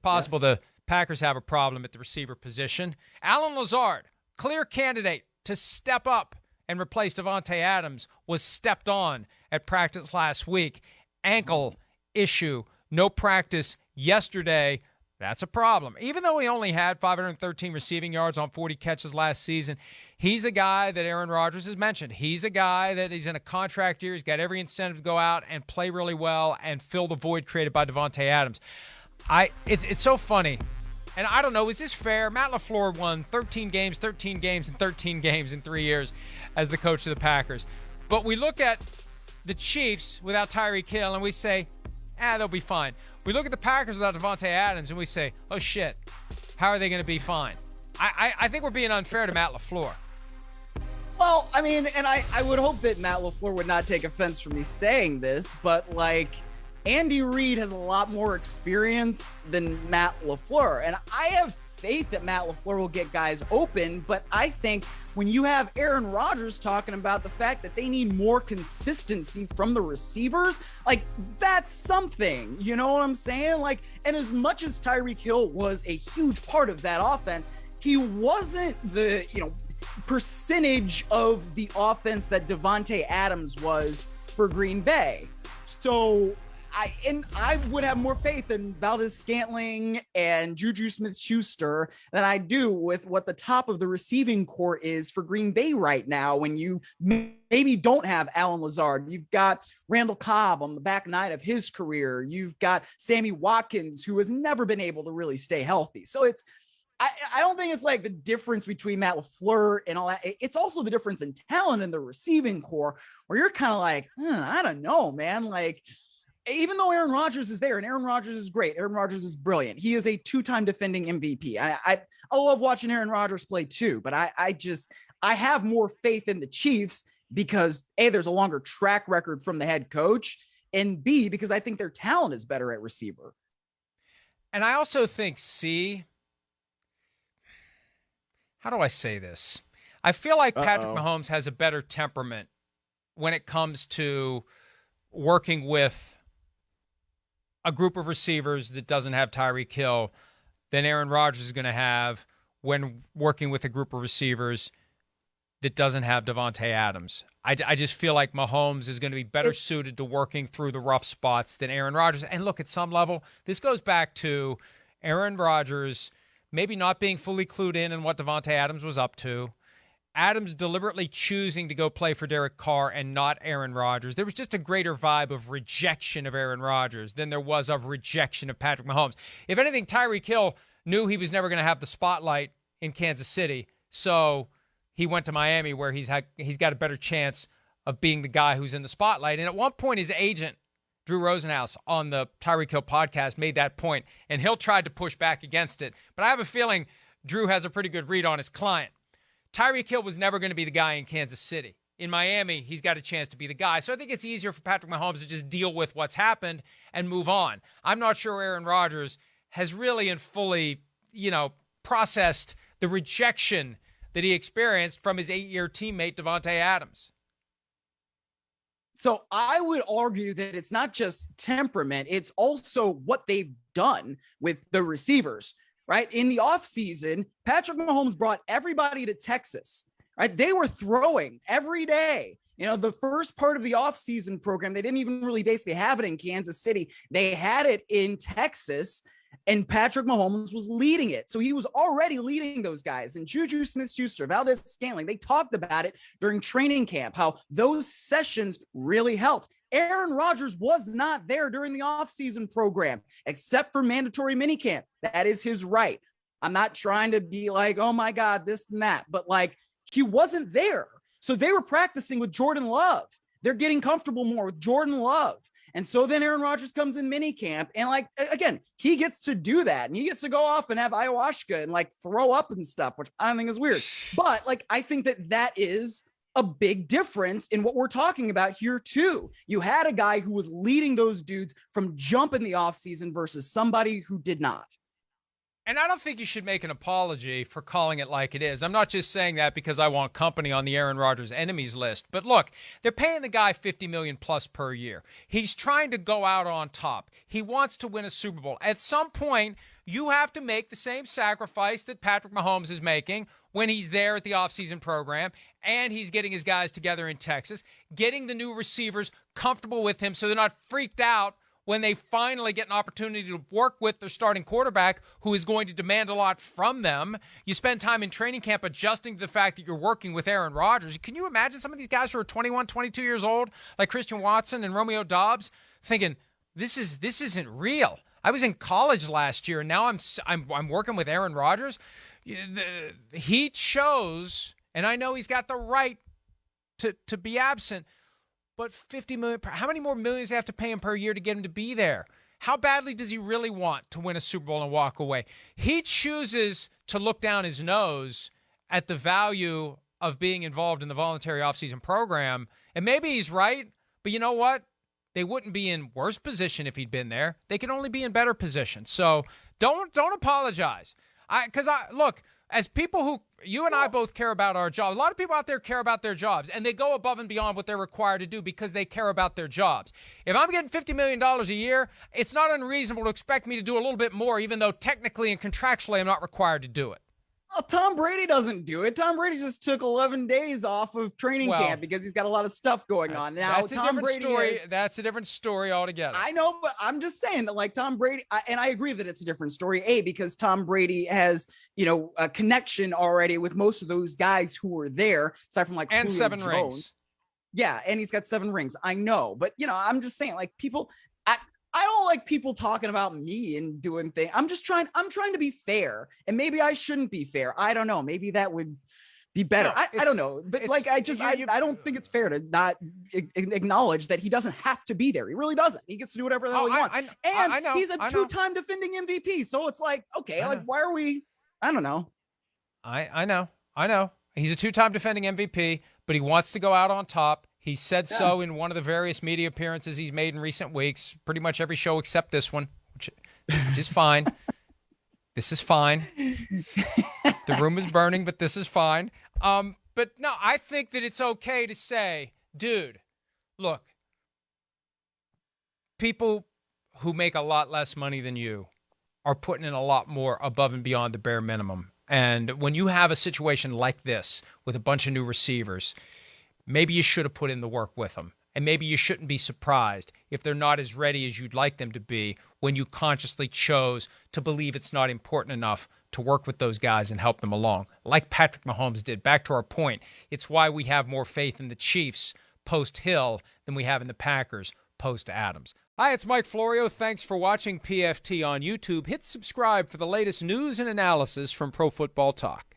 possible the Packers have a problem at the receiver position. Allen Lazard, clear candidate to step up and replace Davante Adams, was stepped on at practice last week. Ankle issue, no practice yesterday. That's a problem. Even though he only had 513 receiving yards on 40 catches last season, he's a guy that Aaron Rodgers has mentioned. He's a guy that he's in a contract year. He's got every incentive to go out and play really well and fill the void created by Davante Adams. It's so funny. And I don't know, is this fair? Matt LaFleur won 13 games in 3 years as the coach of the Packers. But we look at the Chiefs without Tyreek Hill and we say, they'll be fine. We look at the Packers without Davante Adams and we say, oh, shit, how are they going to be fine? I think we're being unfair to Matt LaFleur. Well, I mean, and I would hope that Matt LaFleur would not take offense from me saying this, but, like, Andy Reid has a lot more experience than Matt LaFleur, and I have faith that Matt LaFleur will get guys open, but I think when you have Aaron Rodgers talking about the fact that they need more consistency from the receivers, like, that's something, you know what I'm saying? Like, and as much as Tyreek Hill was a huge part of that offense, he wasn't the, percentage of the offense that Davante Adams was for Green Bay. So I would have more faith in Valdez-Scantling and Juju Smith-Schuster than I do with what the top of the receiving core is for Green Bay right now when you maybe don't have Allen Lazard. You've got Randall Cobb on the back nine of his career. You've got Sammy Watkins, who has never been able to really stay healthy. So I don't think it's like the difference between Matt LaFleur and all that. It's also the difference in talent in the receiving core where you're kind of like, I don't know, man. Like, even though Aaron Rodgers is there and Aaron Rodgers is great, Aaron Rodgers is brilliant. He is a 2-time defending MVP. I love watching Aaron Rodgers play too, but I have more faith in the Chiefs because A, there's a longer track record from the head coach, and B, because I think their talent is better at receiver. And I also think how do I say this? I feel like Patrick Mahomes has a better temperament when it comes to working with a group of receivers that doesn't have Tyreek Hill than Aaron Rodgers is going to have when working with a group of receivers that doesn't have Davante Adams. I just feel like Mahomes is going to be better suited to working through the rough spots than Aaron Rodgers. And look, at some level, this goes back to Aaron Rodgers maybe not being fully clued in what Davante Adams was up to, Adams deliberately choosing to go play for Derek Carr and not Aaron Rodgers. There was just a greater vibe of rejection of Aaron Rodgers than there was of rejection of Patrick Mahomes. If anything, Tyreek Hill knew he was never going to have the spotlight in Kansas City, so he went to Miami where he's got a better chance of being the guy who's in the spotlight. And at one point, his agent, Drew Rosenhaus, on the Tyreek Hill podcast made that point, and Hill tried to push back against it. But I have a feeling Drew has a pretty good read on his client. Tyreek Hill was never going to be the guy in Kansas City. In Miami, he's got a chance to be the guy. So I think it's easier for Patrick Mahomes to just deal with what's happened and move on. I'm not sure Aaron Rodgers has really and fully, processed the rejection that he experienced from his 8-year teammate, Davante Adams. So I would argue that it's not just temperament, it's also what they've done with the receivers, right? In the offseason, Patrick Mahomes brought everybody to Texas, right? They were throwing every day. The first part of the offseason program, they didn't even really basically have it in Kansas City. They had it in Texas, and Patrick Mahomes was leading it. So he was already leading those guys. And Juju Smith-Schuster, Valdez-Scantling, they talked about it during training camp, how those sessions really helped. Aaron Rodgers was not there during the offseason program, except for mandatory minicamp. That is his right. I'm not trying to be like, oh my God, this and that, but he wasn't there. So they were practicing with Jordan Love. They're getting comfortable more with Jordan Love. And so then Aaron Rodgers comes in minicamp and again, he gets to do that and he gets to go off and have ayahuasca and throw up and stuff, which I think is weird. But I think that is a big difference in what we're talking about here too. You had a guy who was leading those dudes from jump in the offseason versus somebody who did not. And I don't think you should make an apology for calling it like it is. I'm not just saying that because I want company on the Aaron Rodgers enemies list. But look, they're paying the guy $50 million plus per year. He's trying to go out on top. He wants to win a Super Bowl. At some point, you have to make the same sacrifice that Patrick Mahomes is making when he's there at the offseason program and he's getting his guys together in Texas, getting the new receivers comfortable with him so they're not freaked out when they finally get an opportunity to work with their starting quarterback who is going to demand a lot from them. You spend time in training camp adjusting to the fact that you're working with Aaron Rodgers. Can you imagine some of these guys who are 21, 22 years old, like Christian Watson and Romeo Doubs, thinking, this isn't real. I was in college last year, and now I'm working with Aaron Rodgers. He chose, and I know he's got the right to be absent, but $50 million, how many more millions do they have to pay him per year to get him to be there? How badly does he really want to win a Super Bowl and walk away? He chooses to look down his nose at the value of being involved in the voluntary offseason program. And maybe he's right, but you know what? They wouldn't be in worse position if he'd been there. They could only be in better position. So don't apologize. Look, as people who, you and I both care about our job. A lot of people out there care about their jobs, and they go above and beyond what they're required to do because they care about their jobs. If I'm getting $50 million a year, it's not unreasonable to expect me to do a little bit more, even though technically and contractually I'm not required to do it. Well, Tom Brady doesn't do it. Tom Brady just took 11 days off of training camp because he's got a lot of stuff going on. Now, that's a different story. That's a different story altogether. I know, but I'm just saying that, like, Tom Brady, and I agree that it's a different story, because Tom Brady has, a connection already with most of those guys who were there, aside from, like, and Julio 7 Jones. rings. Yeah, and he's got 7 rings. I know, but, I'm just saying, like, people... I don't like people talking about me and doing things. I'm trying to be fair, and maybe I shouldn't be fair. I don't know. Maybe that would be better. I don't know. But like, I don't think it's fair to not acknowledge that he doesn't have to be there. He really doesn't. He gets to do whatever the hell he wants. I know, he's a 2-time defending MVP. So it's like, okay, like, why are we, I don't know. I know. He's a 2-time defending MVP, but he wants to go out on top. He said so in one of the various media appearances he's made in recent weeks, pretty much every show except this one, which is fine. This is fine. The room is burning, but this is fine. But no, I think that it's okay to say, dude, look, people who make a lot less money than you are putting in a lot more above and beyond the bare minimum. And when you have a situation like this with a bunch of new receivers, maybe you should have put in the work with them. And maybe you shouldn't be surprised if they're not as ready as you'd like them to be when you consciously chose to believe it's not important enough to work with those guys and help them along, like Patrick Mahomes did. Back to our point, it's why we have more faith in the Chiefs post-Hill than we have in the Packers post-Adams. Hi, it's Mike Florio. Thanks for watching PFT on YouTube. Hit subscribe for the latest news and analysis from Pro Football Talk.